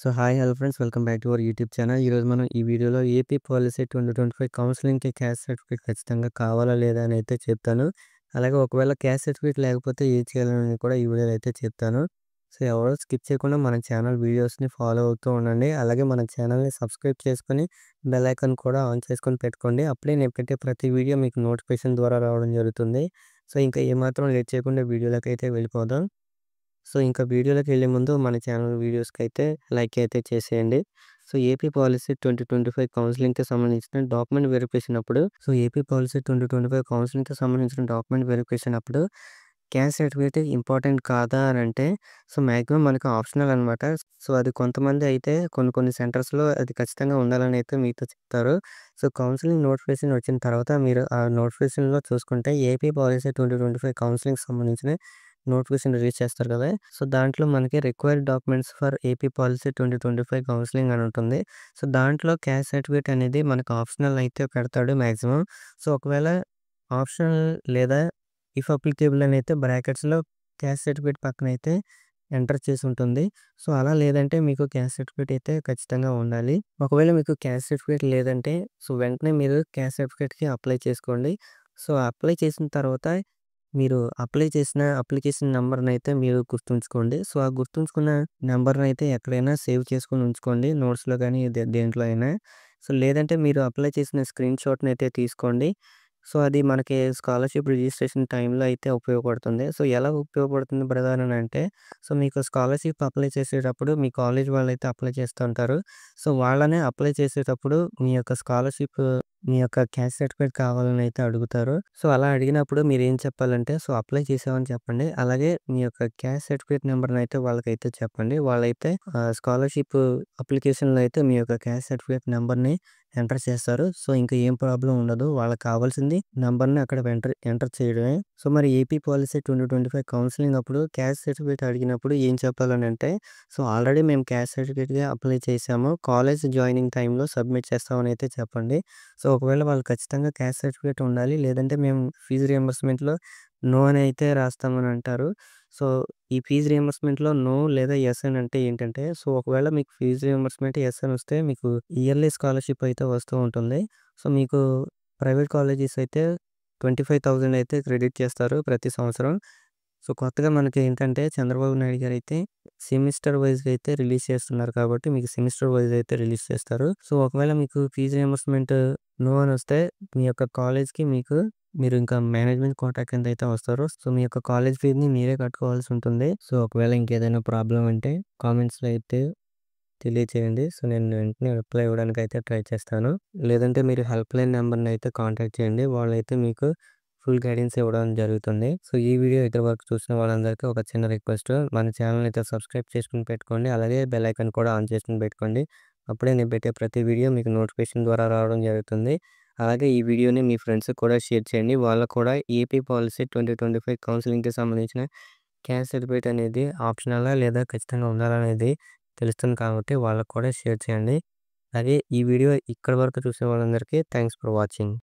Hi hello friends, welcome back to our YouTube channel. ఈరోజు మనం ఈ వీడియోలో ఏపీ పాలిసీ 2025 కౌన్సిలింగ్‌కి క్యాస్ట్ సర్టిఫికేట్ ఖచ్చితంగా కావాలా లేదా అని అయితే చెప్తాను. అలాగే ఒకవేళ క్యాస్ట్ సర్టిఫికేట్ లేకపోతే ఏం చేయాలని కూడా ఈ వీడియోలో అయితే చెప్తాను. ఎవరు స్కిప్ చేయకుండా మన ఛానల్ వీడియోస్‌ని ఫాలో అవుతూ ఉండండి. అలాగే మన ఛానల్‌ని సబ్స్క్రైబ్ చేసుకొని బెల్ ఐకాన్ కూడా ఆన్ చేసుకొని పెట్టుకోండి. అప్పుడే నేను పెట్టే ప్రతి వీడియో మీకు నోటిఫికేషన్ ద్వారా రావడం జరుగుతుంది. ఇంకా ఏమాత్రం లేట్ చేయకుండా వీడియోలోకి అయితే వెళ్ళిపోదాం. ఇంకా వీడియోలోకెళ్ళే ముందు మన ఛానల్ వీడియోస్‌కైతే లైక్ అయితే చేసేయండి. ఏపీ పాలిసీ 2025 కౌన్సిలింగ్‌కి సంబంధించిన డాక్యుమెంట్ వెరిఫికేషన్ అప్పుడు ఏపీ పాలిసీ 2025 కౌన్సిలింగ్‌కి సంబంధించిన డాక్యుమెంట్ వెరిఫికేషన్ అప్పుడు క్యాస్ట్ సర్టిఫికేట్ ఇంపార్టెంట్ కాదా అనంటే మాక్సిమం మనకు ఆప్షనల్ అనమాట. అది కొంతమంది అయితే కొన్ని కొన్ని సెంటర్స్‌లో అది ఖచ్చితంగా ఉండాలని అయితే మీతో చెప్తారు. కౌన్సిలింగ్ నోటిఫికేషన్ వచ్చిన తర్వాత మీరు ఆ నోటిఫికేషన్‌లో చూసుకుంటే ఏపీ పాలిసీ 2025 కౌన్సిలింగ్‌కి సంబంధించిన నోటిఫికేషన్ రిలీజ్ చేస్తారు కదా! దాంట్లో మనకి required documents for AP policy 2025 counselling అని ఉంటుంది. దాంట్లో క్యాస్ట్ సర్టిఫికేట్ అనేది మనకు ఆప్షనల్ అయితే పెడతాడు మాక్సిమం. ఒకవేళ ఆప్షనల్ లేదా ఇఫ్ అప్లికేబుల్ అని అయితే బ్రాకెట్స్‌లో క్యాస్ట్ సర్టిఫికేట్ పక్కన అయితే ఎంటర్ చేసి ఉంటుంది. అలా లేదంటే మీకు క్యాస్ట్ సర్టిఫికేట్ అయితే ఖచ్చితంగా ఉండాలి. ఒకవేళ మీకు క్యాస్ట్ సర్టిఫికేట్ లేదంటే వెంటనే మీరు క్యాస్ట్ సర్టిఫికేట్‌కి అప్లై చేసుకోండి. అప్లై చేసిన తర్వాత మీరు అప్లై చేసిన అప్లికేషన్ నంబర్‌నైతే మీరు గుర్తుంచుకోండి. ఆ గుర్తుంచుకున్న నంబర్‌నైతే ఎక్కడైనా సేవ్ చేసుకొని ఉంచుకోండి. నోట్స్‌లో గానీ దేంట్లో అయినా. లేదంటే మీరు అప్లై చేసిన స్క్రీన్ షాట్‌నైతే తీసుకోండి. అది మనకి స్కాలర్‌షిప్ రిజిస్ట్రేషన్ టైంలో అయితే ఉపయోగపడుతుంది. ఎలా ఉపయోగపడుతుంది బ్రదర్ అనంటే, మీకు స్కాలర్‌షిప్ అప్లై చేసేటప్పుడు మీ కాలేజ్ వాళ్ళైతే అప్లై చేస్తూ ఉంటారు. వాళ్ళనే అప్లై చేసేటప్పుడు మీ యొక్క స్కాలర్‌షిప్ మీ యొక్క క్యాస్ట్ సర్టిఫికేట్ కావాలని అయితే అడుగుతారు. అలా అడిగినప్పుడు మీరేం చెప్పాలంటే అప్లై చేశామని చెప్పండి. అలాగే మీ యొక్క క్యాస్ట్ సర్టిఫికేట్ నంబర్‌నైతే వాళ్ళకైతే చెప్పండి. వాళ్ళైతే స్కాలర్‌షిప్ అప్లికేషన్‌లో అయితే మీ యొక్క క్యాస్ట్ సర్టిఫికేట్ నంబర్‌ని ఎంటర్ చేస్తారు. ఇంకా ఏం ప్రాబ్లమ్ ఉండదు. వాళ్ళకి కావాల్సింది నంబర్‌ని అక్కడ ఎంటర్ చేయడమే. మరి ఏపీ పాలిసీ 2025 కౌన్సిలింగ్ అప్పుడు క్యాస్ట్ సర్టిఫికేట్ అడిగినప్పుడు ఏం చెప్పాలనంటే, ఆల్రెడీ మేము క్యాస్ట్ సర్టిఫికేట్‌కి అప్లై చేశాము. కాలేజ్ జాయినింగ్ టైమ్‌లో సబ్మిట్ చేస్తామని అయితే చెప్పండి. ఒకవేళ వాళ్ళు ఖచ్చితంగా క్యాస్ట్ సర్టిఫికేట్ ఉండాలి. లేదంటే మేము ఫీజు రియంబర్స్‌మెంట్‌లో నో అని అయితే రాస్తామని అంటారు. సో, ఈ ఫీజు రియంబర్స్‌మెంట్‌లో నో లేదా యెస్ అని అంటే ఏంటంటే, ఒకవేళ మీకు ఫీజు రియంబర్స్‌మెంట్ యెస్ అని వస్తే మీకు ఇయర్లీ స్కాలర్‌షిప్ అయితే వస్తూ ఉంటుంది. మీకు ప్రైవేట్ కాలేజెస్ అయితే 25,000 అయితే క్రెడిట్ చేస్తారు ప్రతి సంవత్సరం. కొత్తగా మనకి ఏంటంటే చంద్రబాబు నాయుడు గారైతే సెమిస్టర్ వైస్‌గా అయితే రిలీజ్ చేస్తున్నారు కాబట్టి మీకు సెమిస్టర్ వైస్ అయితే రిలీజ్ చేస్తారు. ఒకవేళ మీకు ఫీజు రియంబర్స్‌మెంట్ నో అని వస్తే మీ యొక్క కాలేజ్‌కి మీరు ఇంకా మేనేజ్మెంట్ కోటా కింద అయితే వస్తారు. మీ యొక్క కాలేజ్ ఫీస్‌ని మీరే కట్టుకోవాల్సి ఉంటుంది. ఒకవేళ ఇంకేదైనా ప్రాబ్లమ్ ఉంటే కామెంట్స్‌లో అయితే తెలియచేయండి. నేను వెంటనే రిప్లై ఇవ్వడానికి అయితే ట్రై చేస్తాను. లేదంటే మీరు హెల్ప్‌లైన్ నంబర్‌ని అయితే కాంటాక్ట్ చేయండి. వాళ్ళైతే మీకు ఫుల్ గైడెన్స్ ఇవ్వడం జరుగుతుంది. ఈ వీడియో ఇక్కడి వరకు చూసిన వాళ్ళందరికీ ఒక చిన్న రిక్వెస్ట్. మన ఛానెల్‌ని అయితే సబ్స్క్రైబ్ చేసుకొని పెట్టుకోండి. అలాగే బెల్ ఐకాన్ కూడా ఆన్ చేసుకొని పెట్టుకోండి. అప్పుడే నేను పెట్టే ప్రతి వీడియో మీకు నోటిఫికేషన్ ద్వారా రావడం జరుగుతుంది. అలాగే ఈ వీడియోని మీ ఫ్రెండ్స్‌కి కూడా షేర్ చేయండి. వాళ్ళకు కూడా ఏపీ పాలిసీ 2025 కౌన్సిలింగ్‌కి సంబంధించిన క్యాస్ట్ సర్టిఫికేట్ అనేది ఆప్షనలా లేదా ఖచ్చితంగా ఉండాలా అనేది తెలుస్తుంది కాబట్టి వాళ్ళకి కూడా షేర్ చేయండి. అలాగే ఈ వీడియో ఇక్కడి వరకు చూసిన వాళ్ళందరికీ థాంక్స్ ఫర్ వాచింగ్.